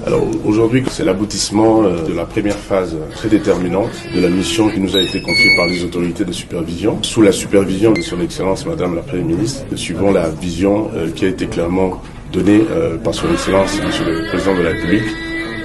Alors aujourd'hui, c'est l'aboutissement de la première phase très déterminante de la mission qui nous a été confiée par les autorités de supervision, sous la supervision de son Excellence Madame la Première ministre, suivant la vision qui a été clairement donnée par son Excellence Monsieur le Président de la République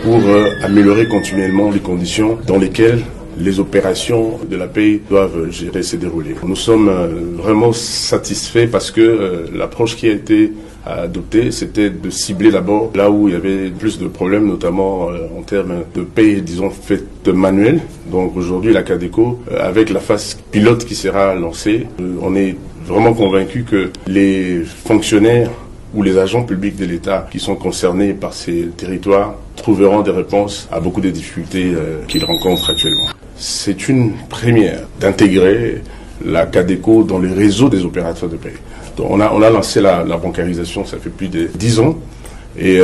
pour améliorer continuellement les conditions dans lesquelles les opérations de la paix doivent se dérouler. Nous sommes vraiment satisfaits parce que l'approche qui a été adoptée, c'était de cibler d'abord là où il y avait plus de problèmes, notamment en termes de paix, disons, faite manuelle. Donc aujourd'hui, la CADECO, avec la phase pilote qui sera lancée, on est vraiment convaincus que les fonctionnaires ou les agents publics de l'État qui sont concernés par ces territoires trouveront des réponses à beaucoup des difficultés qu'ils rencontrent actuellement. C'est une première d'intégrer la CADECO dans les réseaux des opérateurs de paix. Donc on a lancé la bancarisation, ça fait plus de 10 ans, et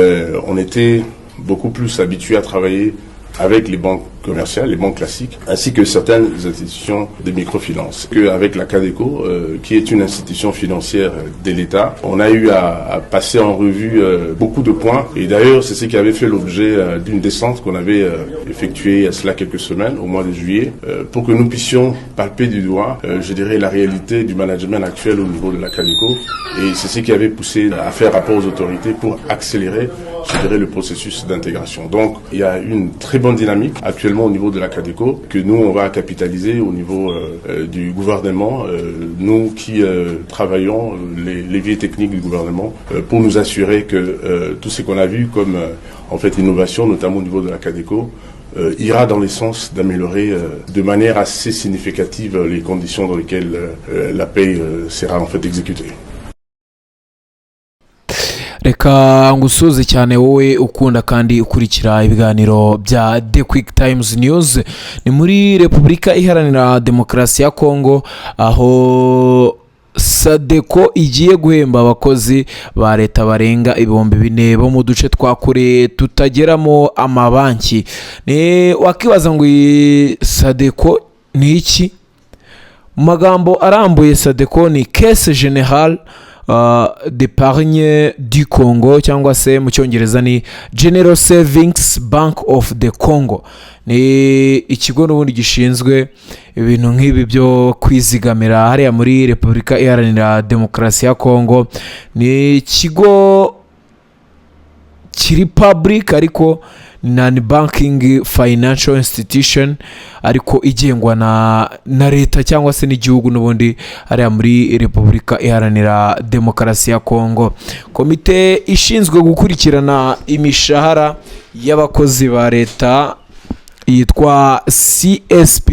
on était beaucoup plus habitués à travailler avec les banques commerciales, les banques classiques, ainsi que certaines institutions de microfinance. Avec la CADECO, qui est une institution financière de l'État, on a eu à passer en revue beaucoup de points. Et d'ailleurs, c'est ce qui avait fait l'objet d'une descente qu'on avait effectuée il y a cela quelques semaines, au mois de juillet, pour que nous puissions palper du doigt, je dirais, la réalité du management actuel au niveau de la CADECO. Et c'est ce qui avait poussé à faire rapport aux autorités pour accélérer, je dirais, le processus d'intégration. Donc, il y a une très bonne dynamique actuellement au niveau de la CADECO que nous, on va capitaliser au niveau du gouvernement, nous qui travaillons les leviers techniques du gouvernement pour nous assurer que tout ce qu'on a vu comme en fait innovation, notamment au niveau de la CADECO, ira dans le sens d'améliorer de manière assez significative les conditions dans lesquelles la paix sera en fait exécutée. Reka ngusuze cyane wowe ukunda kandi ukurikira ibiganiro bya The Quick Times News. Ni muri Repubulika Iharanira Demokarasi ya Kongo, aho SADECO igiye guhemba abakozi ba leta barenga 4,000 bo mu duce twa kure tutageramo amabanki. Ni wakibaza ngo SADECO ni iki? Mu magambo arambuye, SADECO ni Caisse Générale d'Épargne du Congo, cyangwa se mu cyongereza ni General Savings Bank of the Congo. Ni ikigo n'ubundi gishinzwe ibintu nk'ibi byo kwizigamira hariya muri Repubulika Iharanira Demokarasi ya Kongo. Ni ikigo kiri public ariko non-banking financial institution, ariko igengwa na leta cyangwa se n'igihugu n'ubundi hariya muri Repubulika Iharanira Demokarasi ya Kongo. Komite ishinzwe gukurikirana imishahara y'abakozi ba leta yitwa CSP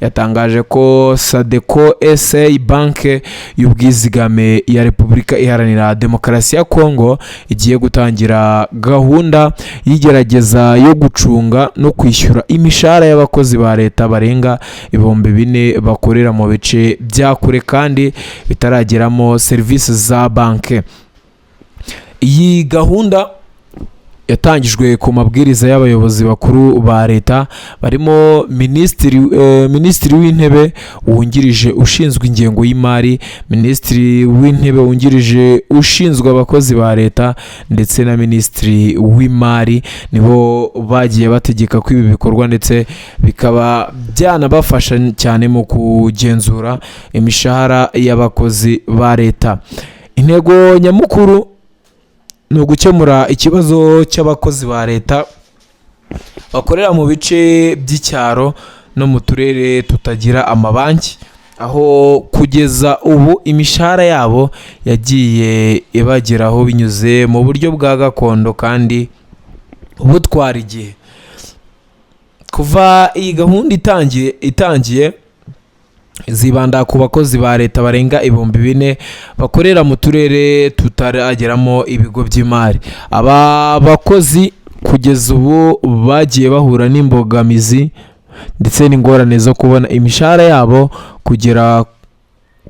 yatangaje ko SADECO SA banke y'ubwizigame ya Repubulika Iharanira Demokarasi ya Kongo igiye gutangira gahunda y'igerageza yo gucunga no kwishyura imishahara y'abakozi ba leta barenga 4,000 bakorera mu bice bya kure kandi bitarageramo serivisi za banke. Iyi gahunda yatangijwe ku mabwiriza y'abayobozi bakuru ba leta barimo minisitiri w'intebe wungirije ushinzwe ingengo y'imari, minisitiri w'intebe wungirije ushinzwe abakozi ba leta ndetse na minisitiri w'imari. Nibo bagiye bategeka ko ibi bikorwa ndetse bikaba byanabafasha cyane mu kugenzura imishahara y'abakozi ba leta. Intego nyamukuru ni ugukemura ikibazo cy'abakozi ba leta bakorera mu bice by'icyaro no mu turere tutagira amabanki, aho kugeza ubu imishahara yabo yagiye ibageraho binyuze mu buryo bwa gakondo kandi butwara igihe. Kuva iyi gahunda itangiye zibanda ku bakozi ba leta barenga 4,000 bakorera mu turere tutarageramo ibigo by'imari. Aba bakozi kugeza ubu bagiye bahura n'imbogamizi ndetse n'ingorane zo kubona imishahara yabo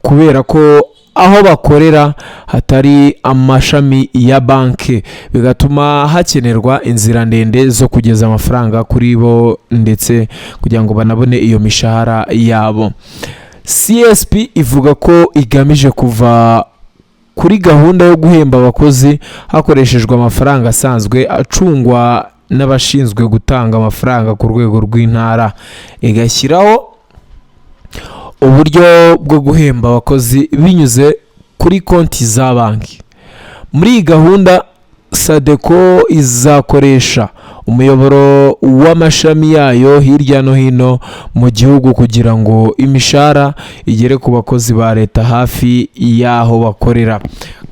kubera ko aho bakorera hatari amashami ya banki, bigatuma hakenerwa inzira ndende zo kugeza amafaranga kuri bo ndetse kugira ngo banabone iyo mishahara yabo. CSP ivuga ko igamije kuva kuri gahunda yo guhemba abakozi hakoreshejwe amafaranga asanzwe acungwa n'abashinzwe gutanga amafaranga ku rwego rw'intara, igashyiraho uburyo bwo guhemba abakozi binyuze kuri konti za banki. Muri iyi gahunda SADECO izakoresha umuyoboro w'amashami yayo hirya no hino mu gihugu kugira ngo imishahara igere ku bakozi ba leta hafi y'aho bakorera.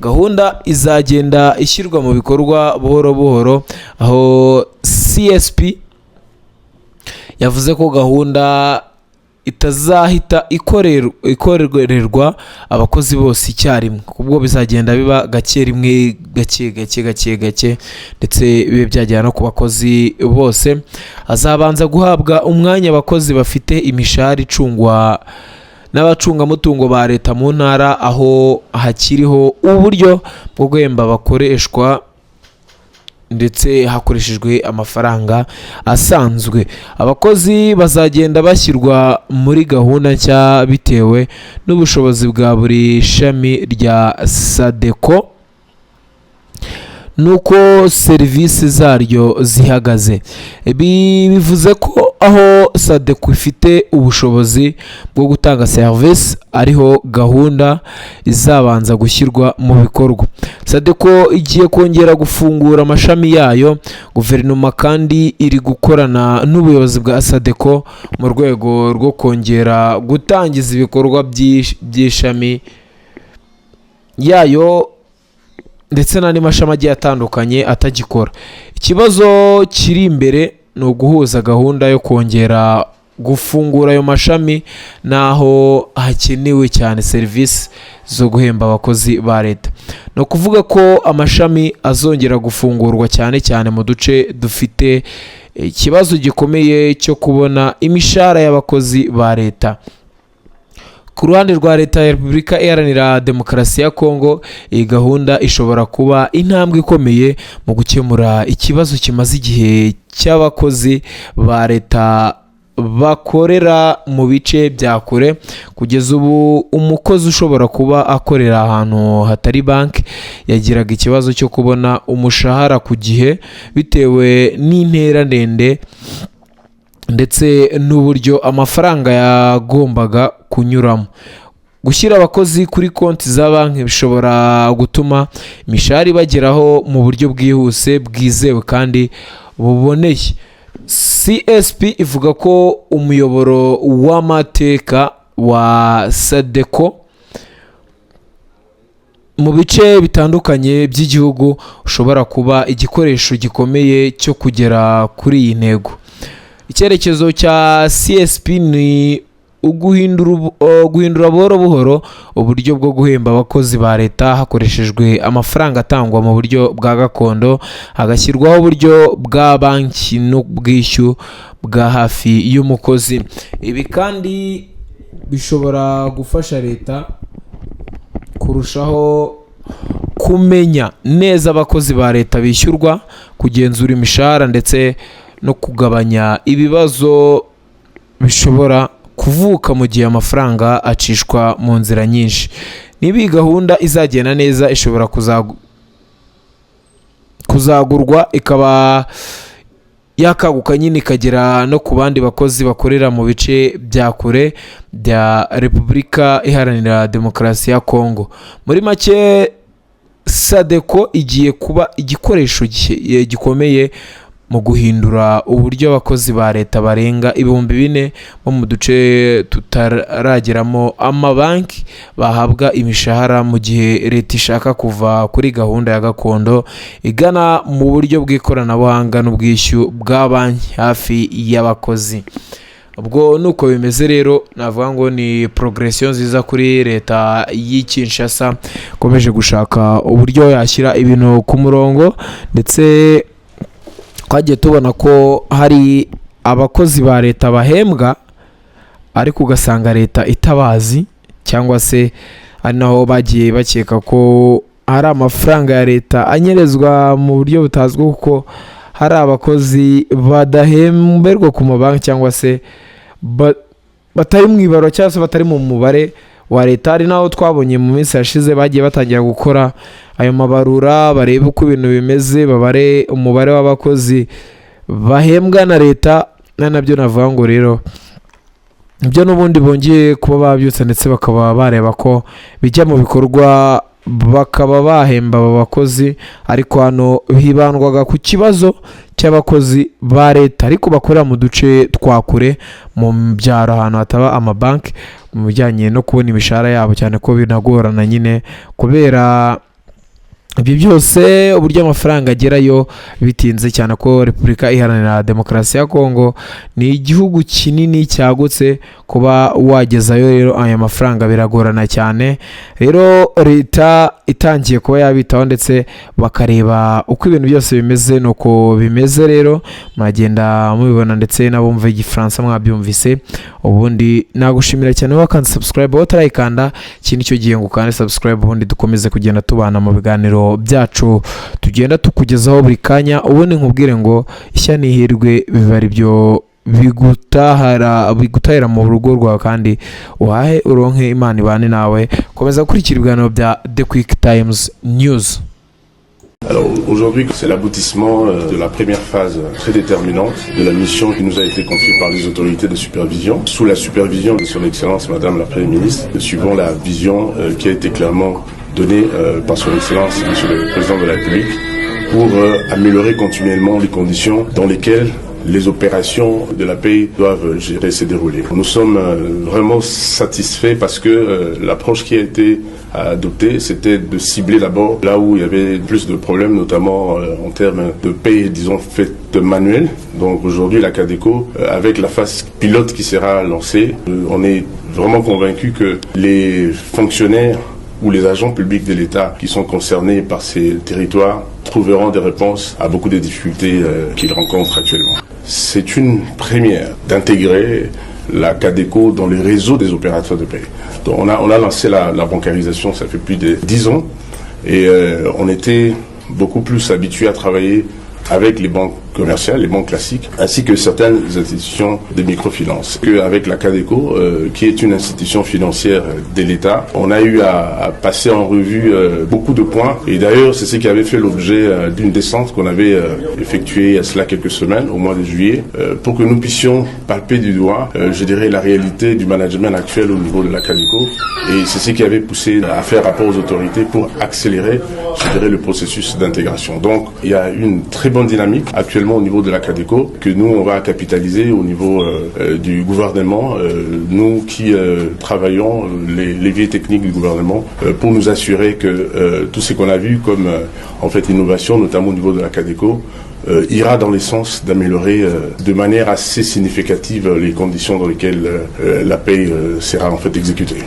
Gahunda izagenda ishyirwa mu bikorwa buhoro buhoro, aho CSP yavuze ko gahunda itazahita ikorerwa abakozi bose icyarimwe, kubwo bizagenda biba gake rimwe gake ndetse bibe byagera no ku bakozi bose. Azabanza guhabwa umwanya abakozi bafite imishahara icungwa n'abacungamutungo ba leta mu ntara, aho hakiriho uburyo bwo guhemba bakoreshwa ndetse hakoreshejwe amafaranga asanzwe. Abakozi bazagenda bashyirwa muri gahunda nshya bitewe n'ubushobozi bwa buri shami rya SADECO nuko serivisi zaryo zihagaze. Ibi bivuze ko aho SADECO ifite ubushobozi bwo gutanga serivisi ariho gahunda izabanza gushyirwa mu bikorwa. SADECO igiye kongera gufungura amashami yayo. Guverinoma kandi iri gukorana n'ubuyobozi bwa SADECO mu rwego rwo kongera gutangiza ibikorwa by'ishami yayo ndetse n'andi mashami agiye atandukanye atagikora. Ikibazo kiri imbere ni uguhuza gahunda yo kongera gufungura ayo mashami n'aho hakenewe cyane serivisi zo guhemba abakozi ba leta. Ni ukuvuga ko amashami azongera gufungurwa cyane cyane mu duce dufite ikibazo gikomeye cyo kubona imishahara y'abakozi ba leta. Ku ruhande rwa leta ya Repubulika Iharanira Demokarasi ya Kongo, iyi gahunda ishobora kuba intambwe ikomeye mu gukemura ikibazo kimaze igihe cy'abakozi ba leta bakorera mu bice bya kure. Kugeza ubu umukozi ushobora kuba akorera ahantu hatari banki yagiraga ikibazo cyo kubona umushahara ku gihe bitewe n'intera ndende ndetse n'uburyo amafaranga yagombaga kunyuramo. Gushyira abakozi kuri konti za banki bishobora gutuma imishahara ibageraho mu buryo bwihuse, bwizewe kandi buboneye. CSP ivuga ko umuyoboro w'amateka wa SADECO mu bice bitandukanye by'igihugu ushobora kuba igikoresho gikomeye cyo kugera kuri iyi ntego. Icyerekezo cya CSP ni guhindura buhoro buhoro uburyo bwo guhemba abakozi ba leta hakoreshejwe amafaranga atangwa mu buryo bwa gakondo, hagashyirwaho uburyo bwa banki n'ubwishyu bwa hafi y'umukozi. Ibi kandi bishobora gufasha leta kurushaho kumenya neza abakozi ba leta bishyurwa, kugenzura imishahara ndetse no kugabanya ibibazo bishobora kuvuka mu gihe amafaranga acishwa mu nzira nyinshi. Niba iyi gahunda izagenda neza, ishobora kuzagurwa ikaba yakaguka nyine ikagera no ku bandi bakozi bakorera mu bice bya kure bya Repubulika Iharanira Demokarasi ya Kongo. Muri make, SADECO igiye kuba igikoresho gikomeye mu guhindura uburyo abakozi ba leta barenga 4,000 bo mu duce tutarageramo amabanki bahabwa imishahara, mu gihe leta ishaka kuva kuri gahunda ya gakondo igana mu buryo bw'ikoranabuhanga n'ubwishyu bwa banki hafi y'abakozi. Ubwo nuko bimeze rero, navuga ngo ni progression nziza kuri leta y'i Kinshasa, ikomeje gushaka uburyo yashyira ibintu ku murongo, ndetse twagiye tubona ko hari abakozi ba leta bahembwa ariko ugasanga leta itabazi, cyangwa se ari naho bagiye bakeka ko hari amafaranga ya leta anyerezwa mu buryo butazwi, kuko hari abakozi badahemberwa ku mabanki cyangwa se batari mu ibaro cyangwa se batari mu mubare wa leta. Hari naho twabonye mu minsi yashize bagiye batangira gukora ayo mabarura, barebe uko ibintu bimeze, babare umubare w'abakozi bahembwa na leta, nabyo navuga ngo rero ibyo n'ubundi bongeye kuba babyutse ndetse bakaba bareba ko bijya mu bikorwa, bakaba bahemba aba bakozi. Ariko hano hibandwaga ku kibazo cy'abakozi ba leta ariko bakorera mu duce twa kure, mu byaro ahantu hataba amabanki, mu bijyanye no kubona imishahara yabo, cyane ko binagorana nyine kubera ibyo byose uburyo amafaranga agerayo bitinze, cyane ko Repubulika Iharanira Demokarasi ya Kongo ni igihugu kinini cyagutse, kuba wagezayo rero aya mafaranga biragorana cyane. Rero leta itangiye kuba yabitaho ndetse bakareba uko ibintu byose bimeze, nuko bimeze. Rero muragenda mubibona ndetse n'abumva igifaransa mwabyumvise. Ubundi nagushimira cyane wakanze subscribe, utarayikanda ikindi cyo gihe ngo ukande subscribe, ubundi dukomeze kugenda tubana mu biganiro byacu tugenda tukugezaho buri kanya. Ubundi nkubwire ngo ishya n'ihirwe biba ari byo bigutahira mu rugo rwawe, kandi uhahe uronke, Imana ibane nawe. Komeza gukurikira ibiganiro bya The Quick Times News. Alors aujourd'hui, c'est l'aboutissement de la première phase très déterminante de la mission qui nous a été confiée par les autorités de supervision, sous la supervision de son Excellence Madame la Première ministre, suivant la vision qui a été clairement donnée par son Excellence Monsieur le Président de la République pour améliorer continuellement les conditions dans lesquelles les opérations de la paix doivent se dérouler. Nous sommes vraiment satisfaits parce que l'approche qui a été adoptée, c'était de cibler d'abord là où il y avait plus de problèmes, notamment en termes de paix, disons, faite manuelle. Donc aujourd'hui, la CADECO, avec la phase pilote qui sera lancée, on est vraiment convaincus que les fonctionnaires ou les agents publics de l'État qui sont concernés par ces territoires trouveront des réponses à beaucoup des difficultés qu'ils rencontrent actuellement. C'est une première d'intégrer la CADECO dans les réseaux des opérateurs de paix. Donc on a lancé la bancarisation, ça fait plus de 10 ans, et on était beaucoup plus habitués à travailler avec les banques commerciales, les banques classiques, ainsi que certaines institutions de microfinance. Avec la CADECO, qui est une institution financière de l'État, on a eu à passer en revue beaucoup de points. Et d'ailleurs, c'est ce qui avait fait l'objet d'une descente qu'on avait effectuée il y a cela quelques semaines, au mois de juillet, pour que nous puissions palper du doigt, je dirais, la réalité du management actuel au niveau de la CADECO. Et c'est ce qui avait poussé à faire rapport aux autorités pour accélérer, je dirais, le processus d'intégration. Donc, il y a une très bonne dynamique actuellement au niveau de la CADECO que nous on va capitaliser au niveau du gouvernement, nous qui travaillons les leviers techniques du gouvernement pour nous assurer que tout ce qu'on a vu comme en fait innovation, notamment au niveau de la CADECO, ira dans le sens d'améliorer de manière assez significative les conditions dans lesquelles la paix sera en fait exécutée.